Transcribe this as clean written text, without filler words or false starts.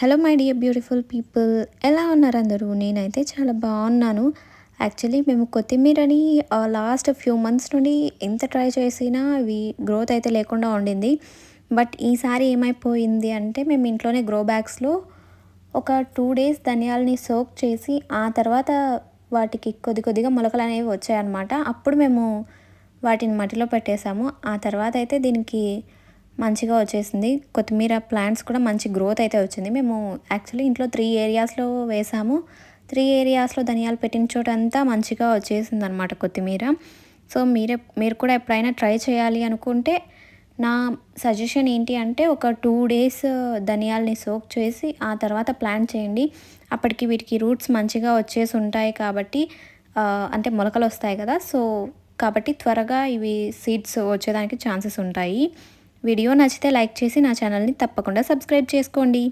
Hello my dear beautiful people, ఎలా ఉన్నారు అందరూ? నేనైతే చాలా బాగున్నాను. యాక్చువల్లీ మేము కొత్తిమీరని లాస్ట్ ఫ్యూ మంత్స్ నుండి ఎంత ట్రై చేసినా అవి గ్రోత్ అయితే లేకుండా ఉండింది. బట్ ఈసారి ఏమైపోయింది అంటే మేము ఇంట్లోనే గ్రో బ్యాగ్స్లో ఒక 2 days ధనియాలని సోక్ చేసి ఆ తర్వాత వాటికి కొద్దిగా మొలకలు అనేవి వచ్చాయన్నమాట. అప్పుడు మేము వాటిని మట్టిలో పెట్టేసాము. ఆ తర్వాత అయితే దీనికి మంచిగా వచ్చేసింది. కొత్తిమీర ప్లాంట్స్ కూడా మంచి గ్రోత్ అయితే వచ్చింది. మేము యాక్చువల్లీ ఇంట్లో 3 ఏరియాస్‌లో వేసాము. 3 ఏరియాస్‌లో ధనియాలు పెట్టిన చోటంతా మంచిగా వచ్చేసిందనమాట కొత్తిమీర. సో, మీరు కూడా ఎప్పుడైనా ట్రై చేయాలి అనుకుంటే నా సజెషన్ ఏంటి అంటే ఒక 2 డేస్ ధనియాలని సోక్ చేసి ఆ తర్వాత ప్లాంట్ చేయండి. అప్పటికి వీటికి రూట్స్ మంచిగా వచ్చేసి ఉంటాయి కాబట్టి అంటే మొలకలొస్తాయి కదా! సో, కాబట్టి త్వరగా ఇవి సీడ్స్ వచ్చేదానికి ఛాన్సెస్ ఉంటాయి. వీడియో నచ్చితే లైక్ చేసి నా ఛానల్‌ని తప్పకుండా సబ్స్క్రైబ్ చేసుకోండి.